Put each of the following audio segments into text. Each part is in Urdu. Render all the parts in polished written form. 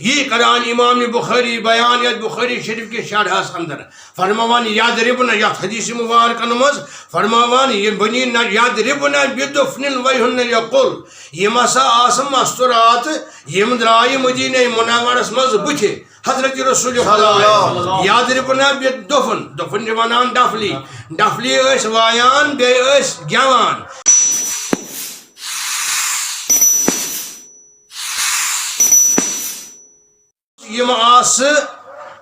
یہ کران امام بخاری بیان یا بخاری شریف کے شرحس اندر فرماوان یادربن یت حدیث مبارکن مز فرماوان یہ بنی یادربن بدفن ویہن یقل یم ہسا آس مستورات یم درائے مدینہ منورس مز بچے حضرت رسول خدا یادربن بدفن دفن ونان ڈفلی ڈفلی اس وایان بے اس گیوان یم آس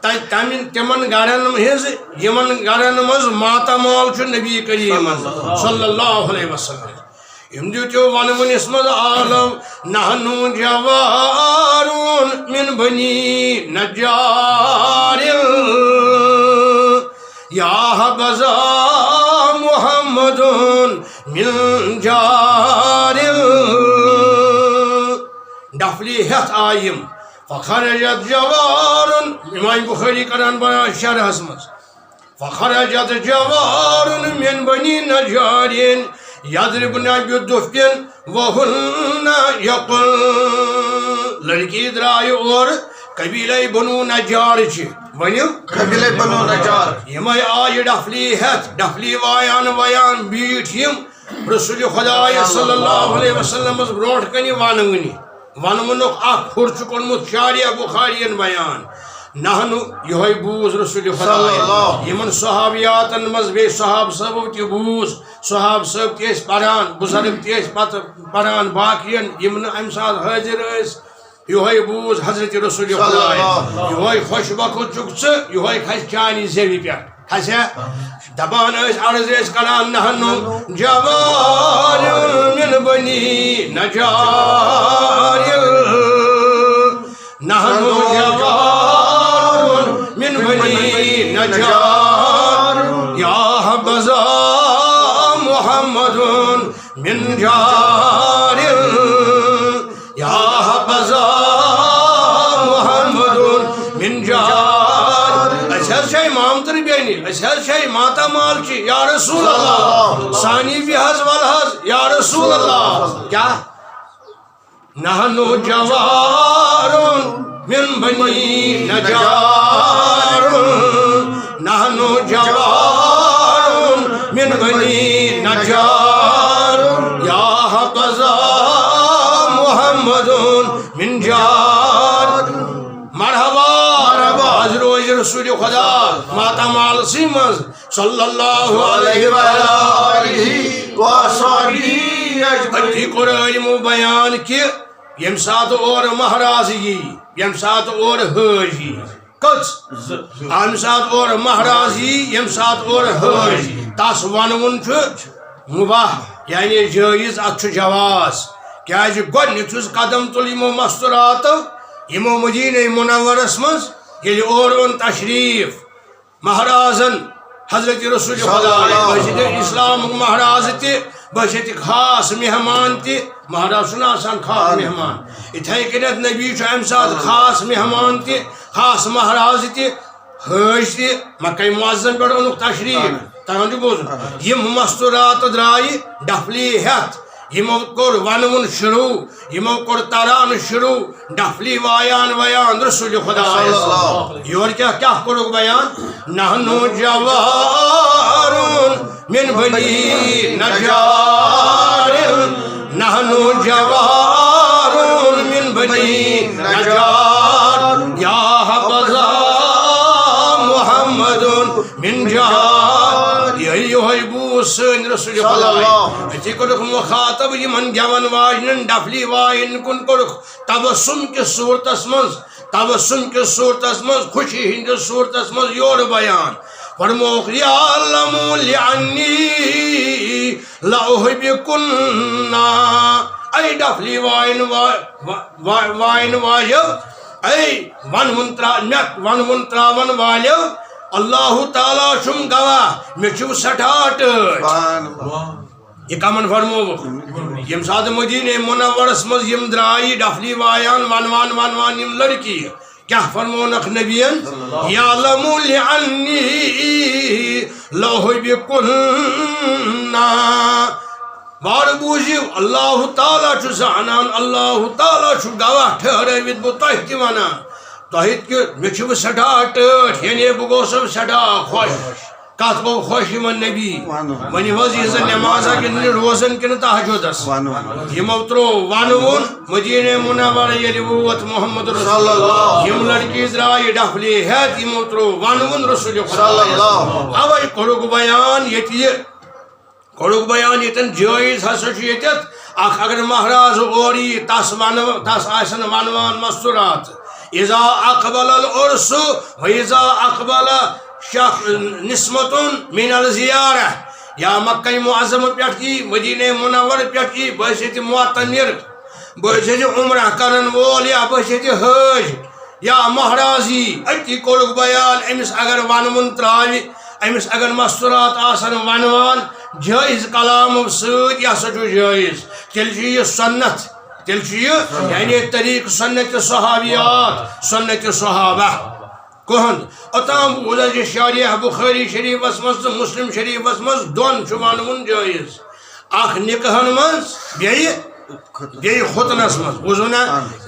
تمن گرن ہز یمن گرن مز ماتامال چھ نبی کریم صلی اللہ علیہ وسلم یم دیتو ونونس مز عالم نحنو جوارون من بنی نجار یا حبذا محمد من جار ڈفلی ہتھ آئیم فخرجت جوار امام بخاری کران بیان شرح مز فخرجت جوار من بنی نجار یضربن بالدفن وهن یقل لڑکی درائے اور قبیلہ بنو نجار چھ ونیو قبیلہ بنو نجار یم آئی ڈفلی ہتھ ڈفلی وایان ویان بیٹھ یم رسول خدا صلی اللہ علیہ وسلم برونٹ کنی وانونی ونونک اخ پھر کورمت شارع بخارین بیان نحنو یہ بوز رسول خدا یمن صحابیاتن مز بے صحاب صاحب تہ بوز صحاب صاحب تہ پران بزرگ تہ پتہ پران باقین یم ام سات حاضر اس یہ بوز حضرت رسول خدا یہ خوش بخت چک یہ کھس چانی زیوی پہ کھسیا دپان عرض کران نحنو جوار من بنی نجار نحنو جوار من بنی نجار یا حبذا محمد من جار یا حبذا محمد من جار اچھا امام تربیانی اچھا ماتامال چھ یا رسول اللہ ثانی بھی حض والحض یا رسول اللہ کیا نحنو جوار من بنی نجار نحنو جوار من بنی نجار یا حبذا محمد من جار مرحبا حضرت رسول خدا ماتامال سیمز صلی اللہ علیہ وآلہ وسلم قرآن بیان کہ یم سات اور مہراز یم سات اور حج کچھ یم سات اور مہراز یم سات اور حج تس ون مباح یعنی جائز ات جواز کیا گۄڈنیُک قدم تل یمو مستورات یمو مدینہ منورس مز ییٚلہِ اور اون تشریف مہرازن حضرت رسول خدا بہت اسلام مہراز تہ بہت خاص مہمان تہ مہراز چھُنہٕ آسان خاص مہمان اتھے کنیتھ نبی چھُ امہ سات خاص مہمان تہ خاص مہراز تہ حج تہ مکہ معظم پہ اونُکھ تشریف تگان چھُ بوزُن یم مستورات درائے ڈفلی ہتھ یمو کور ونون شروع یمو کور تران شروع ڈفلی وایان ویان رسول خدا یور کیا کورک بیان نحنو جوار من بنی نجار نحنو جوار من بنی نجار یا حبذا محمد من جار یہ بوس سن رسول خدا اتی کورک مخاطب یمن گیون واجنن ڈفلی واین کن کورک تبسم کس صورتس صورتس مز خوشی ہندس صورتس مز یور بیان فرموک یعلم لعنی لأحبکنا ای ڈفلی وائن واجو ای ون تراون والیو اللہ تعالیٰ چھم گواہ میں چھو سٹھاٹ یہ کمن فرموک یم سات مدینہ منورس مز یم درائی ڈفلی وایان ون یم لڑکی کیا فرمونک نبیین یعلم لعنی لأحبکنا بار بوزیو اللہ تعالیٰ چھُ زانان اللہ تعالیٰ چھُ گواہ ٹھہرٲوِتھ بہٕ تۄہہِ تہِ وَنان تۄہہِ تہِ مےٚ چھُ بہٕ سٮ۪ٹھاہ ٹٲٹھ یعنی بہٕ گوٚوسَم سٮ۪ٹھاہ خۄش کَتھ گوٚو خۄش یِمن نبی ؤنِو حظ یہِ زن نٮ۪مازا گِنٛدنہِ روزان کِنہٕ تہجُدس یِمو ترٛوو وَنوُن مدیٖنہ مُنورہ ییٚلہِ ووت محمد رسول اللہ یِم لڑکی درٛایہِ ڈفلی ہٮ۪تھ یِمو ترٛوو وَنوُن رسول خۄدا اَوَے کوٚرُکھ بیان ییٚتہِ یہِ کوٚرُکھ بیان ییٚتٮ۪ن جٲیِز ہسا چھُ ییٚتٮ۪تھ اکھ اگر مہراز اورٕ یی تس آسن ونوان مستورات اذا اقبل العرس و اذا اقبل نسمت من الزیارہ یا مکہ معظم پٮ۪ٹھ یی مدینہ منور پٮ۪ٹھ یی بہٕ چھُس ییٚتہِ معتمر بہٕ چھُس ییٚتہِ عمرہ کرن وول یا بہٕ چھُس ییٚتہِ حٲج یا مہراز یی أتی کوٚرُکھ بیان أمِس اگر ونوُن ترٛاوِ أمِس اگر مستورات آسن ونوان جٲیز کلامو سۭتۍ یہِ ہسا چھُ جٲیز تیٚلہِ چھُ یہِ سنت تیٚلہِ چھُ یہِ یعنی طریٖقہٕ سنت صحابیات سنت صحابہ کُہُنٛد اوٚتام بوٗز اَسہِ شریح بخاری شریفس منٛز تہٕ مسلم شریفس منٛز دۄن چھُ ونوُن جٲیز اکھ نکاحن منٛز بیٚیہِ خُطنس منٛز بوٗزوٕ نا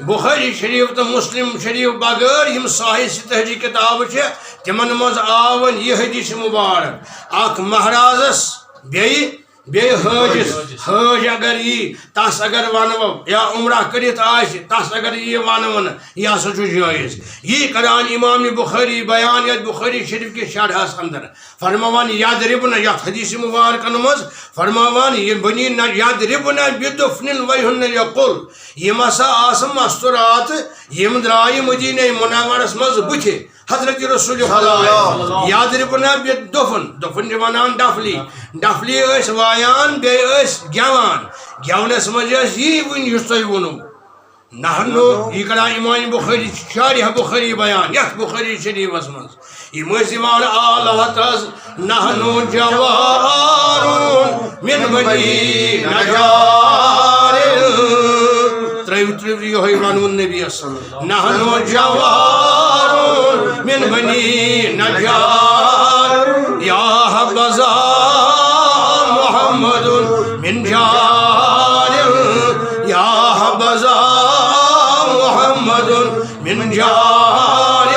بخاری شریف تہٕ مسلم شریف بغٲر یِم صحیح ستحجی کتابہٕ چھِ تِمن منٛز آو وۄنۍ یہِ حدیث مُبارک اکھ مہرازس بیٚیہِ حٲجس حٲج اگر یی تس اگر ونو یا عمرہ کٔرِتھ آسہِ تس اگر یی ونوُن یہِ ہسا چھُ جٲیز یی کران امام بخاری بیان یتھ بخاری شریف کِس شرحس اندر فرماوان یضربن یتھ حدیث مبارکن منٛز فرماوان یہِ بنی یضربن بدفن ویہن یقل یِم ہسا آسہٕ مستورات یِم درٛایہِ مدینہ منورس منٛز بٕتھِ حضرت رسول خدا یضربن بدفن دفن چھِ ونان ڈفلی ڈفلی ٲسۍ وایان بیٚیہِ ٲسۍ گٮ۪وان گٮ۪ونس منٛز ٲسۍ یی وٕنۍ یُس تۄہہِ ووٚنوٕ نحنو یہِ کران امام بخاری شارح بخاری بیان یتھ بخاری شریفس منٛز یِم ٲسۍ یِوان آلہت حظ نحنو جوارون من بنی نجار ترٛٲوِو یِہوٚے ونوُن نبیس نحنو جوارون من بنی نجار یا حبذا محمد من جار یا حبذا محمد من جار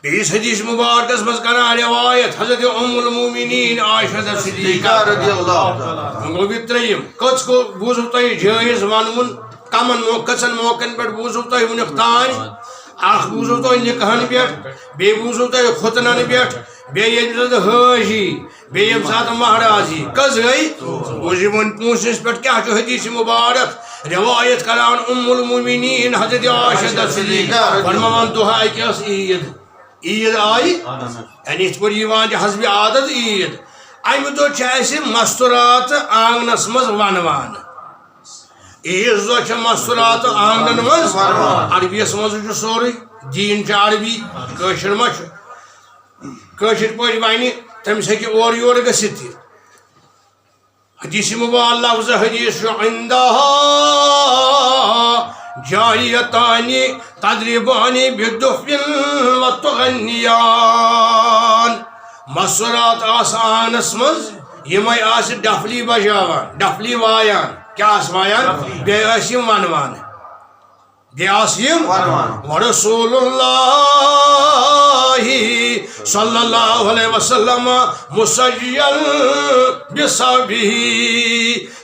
بیس حدیث مبارکس مز کران روایت حضرت ام المومنین عائشہ صدیقہ رضی اللہ عنہا گوٚو یہِ ترٛیٚیِم کٔژ کو بوٗزوٕ تۄہہِ جٲیز ونوُن کمن کٔژن موقعن پٮ۪ٹھ بوٗزوٕ تۄہہِ وُنیُک تانۍ اکھ بوٗزوٕ تۄہہِ نکاحن پٮ۪ٹھ بیٚیہِ بوٗزوٕ تۄہہِ خُطنن پٮ۪ٹھ بیٚیہِ ییٚمہِ ساتہٕ حٲج یی بیٚیہِ ییٚمہِ ساتہٕ مہراز یی کٔژ گٔے بوٗزِو وۄنۍ پوٗنٛژمِس پٮ۪ٹھ کیٛاہ چھُ حدیث مبارک روایت کران ام المومنین حضرت عائشہ صدیقہ فرماوان دۄہ اکہِ ٲس عید آیہِ یعنی یِتھ پٲٹھۍ یِوان چھِ حسبِ عادت عید امہِ دۄہ چھِ اَسہِ مستورات آنگنس منٛز ونوان عیٖذ دۄہ چھِ مستورات آنگنن منٛز عربیس منٛز چھُ سورُے دیٖن چھُ عربی کٲشُر ما چھُ کٲشِر پٲٹھۍ ونہِ تٔمِس ہیٚکہِ اورٕ یورٕ گٔژھِتھ تہِ حدیث مبارک لفظ حدیث چھُ عندہا جاریتانی تدریبانی بدفن و تغنیان مستورات آس آنگنس منٛز یِمے آسہِ ڈفلی بجاوان ڈفلی وایان کیٛاہ آسہِ وایان بیٚیہِ ٲسۍ یِم ونوان بیٚیہِ آسہٕ یِم ورسول اللہ صلی اللہ علیہ وسلم مسجل بصحبہ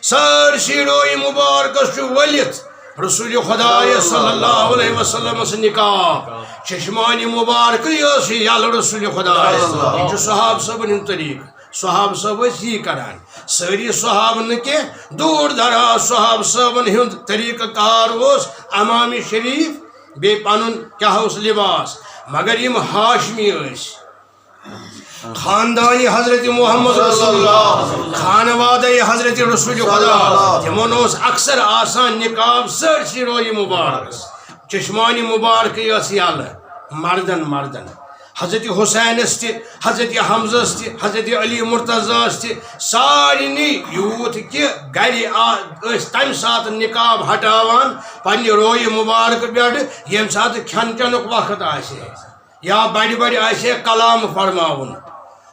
سٲرسٕے ڈوٗرۍ مُبارکس چھُ ؤلِتھ رسول خدا صلی اللہ علیہ وسلم نکاح چشمانی مبارکٕے ٲس یلہٕ رسول خدا یہِ چھُ صحابہٕ صٲبن ہُنٛد طریٖقہٕ صحابہٕ صٲب ٲسۍ یی کران سٲری صحابہٕ نہٕ کینٛہہ دوٗر دراز صحابہٕ صٲبن ہُنٛد طریٖقہٕ کار اوس امامِ شریٖف بیٚیہِ پنُن کیٛاہ اوس لباس مگر یِم ہاشمی ٲسۍ خاندانی حضرت محمد رسول اللہ خانوادہ حضرت رسول خدا تمن اوس اکثر آسان نقاب سٲرسٕے رویہِ مبارکس چشمانی مبارکٕے ٲس یلہٕ مردن حضرت حسینس تہِ حضرت حمزس تہِ حضرت علی مرتضیٰ تہِ سارنٕے یوٗت کہِ گرِ ٲسۍ تمہِ ساتہٕ نقاب ہٹاوان پننہِ رویہِ مبارکہٕ پٮ۪ٹھ ییٚمہِ ساتہٕ کھٮ۪ن چٮ۪نُک وقت آسہِ یا بڑِ آسہِ کلام فرماوُن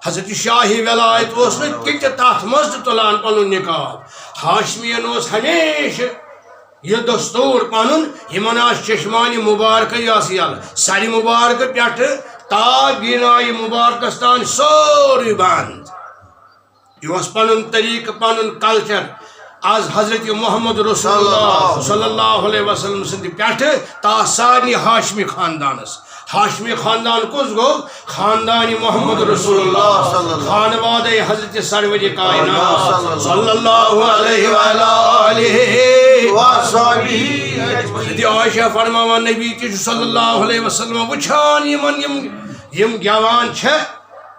حضرت شاہی ولایت اس تہ تات مز تلان پن نقاب ہاشمین اس ہمیشہ یہ دستور پن یمن چشمانی مبارک یل سر مبارک پہ تا بینائی مبارکس تان سوری بند یہ پن طریقہ پن کلچر آز حضرت محمد رسول اللہ صلی اللہ علیہ وسلم سند پہ تا سارے ہاشمی خاندانس ہاشمی خاندان کس گو خاندان محمد رسول اللہ خانواد حضرت سرور کائنات صلی اللہ علیہ وآلہ وسلم عائشہ فرماوان نبی صلی اللہ علیہ وسلم وچھان یم گیوان چھ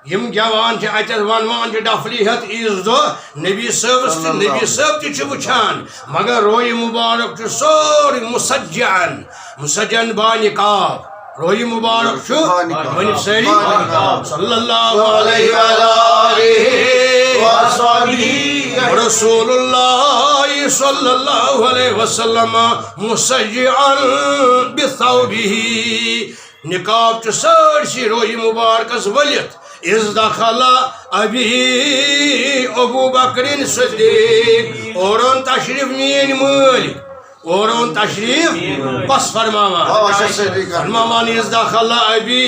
یم گیوان چھ اتر ونوان چھ ڈفلی ہت عیز دو نبی صاحب تہ وچھان مگر روی مبارک چھ سوری مسجن بانقاب روی مبارک چھو ونی سری صلی اللہ علیہ وآلہ رسول اللہ صلی اللہ علیہ وسلم مسجعا بثوبہ نقاب چھ سرسی روی مبارکس ولیت اذ دخل ابی ابو بکر صدیق اورون تشریف نین مالک اورون تشریف بس فرمامان اذ دخل ابی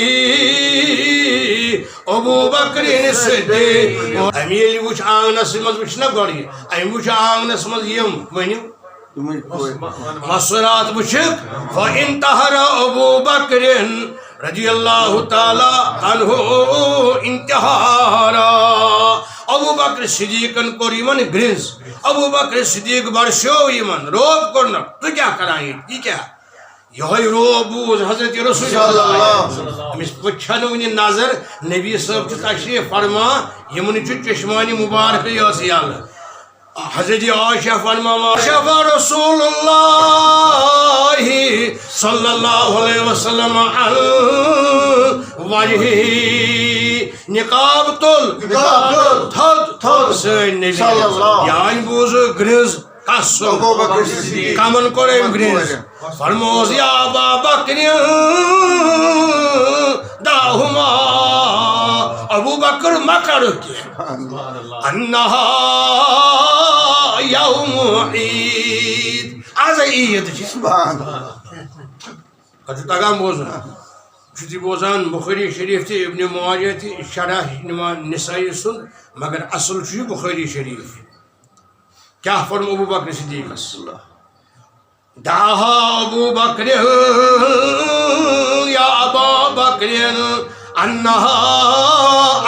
ابو بکر صدیق امیل وچ آنگنس مز وچنا گوڑی ام وچ آنگنس مز یم ونیو مسرات وچک فانتہر ابو بکر رضی اللہ تعالی عنہ انتہارا ابو بکر صدیقن کور یمن گرنز ابو بکر صدیق برشو یمن روب کرنک تو کیا کرائیں یہ کیا یہ روب بوز حضرت رسول اللہ امس پچھن ونی نظر نبی صاحب چھ تشریف فرما یمن چھ چشمانی مبارک یس یل حضرت عائشہ فرماوان شفا رسول اللہ صلی اللہ علیہ وسلم عن وجہی نقاب تل تھد سین نبی یعنی بوز گرز قسم کمن کریم گرز فرموز یا ابا بکر داہما ابو بکر مکر کی انہا یوم عید آز عید کچھ تگام بوزن چھتی بوزان بخاری شریف تھی ابن معاجہ تھی شرح نسائی سن مگر اصل چھو بخاری شریف کیا فرم ابو بکر صدیق داہا ابو بکر یا ابا بکر انہا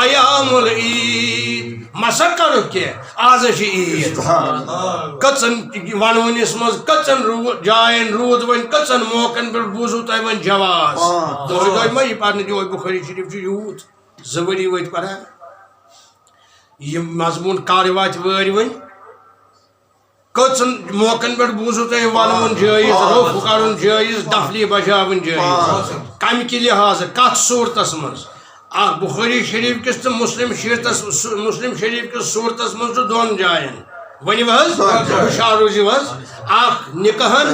ایام العید مسکر کے آز عید کچن ونونس مز کچن جائن رود ون کچن موقعن پر بوزو تہ ون جواز دہ ما یہ پڑھنے جو بخاری شریف یوت زوری وت پڑھا یہ مضمون کار وات واری ون کچن موقعن پر بوزو تہ ون جائز روف کرن جائز دفلی بجاون جائز کم کی لحاظ کت صورتس مز بخاری شریف کس تو مسلم شریف کس صورتس مز دون جائن ونیو حض ہشار روزیو حض اخ نکہن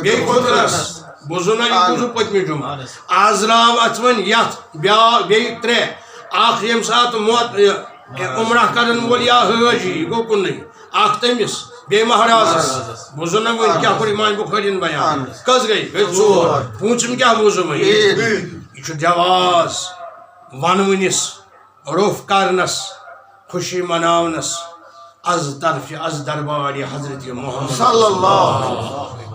بی خطرس بوزونا یہ بوزو پتمی جمع آزراو اتون یت بی ترے اخ یم سات موت عمرہ کرن وول یا حاجی گو کن نہیں اخ تمس بی مہراز بوزونا ون کیا کر امام بخاری بیان کس گئی ژور پونچم کیا بوزو میں یہ جواز ونونس روف کرنس خوشی مناونس از طرف از دربار حضرت محمد صلی اللہ علیہ وسلم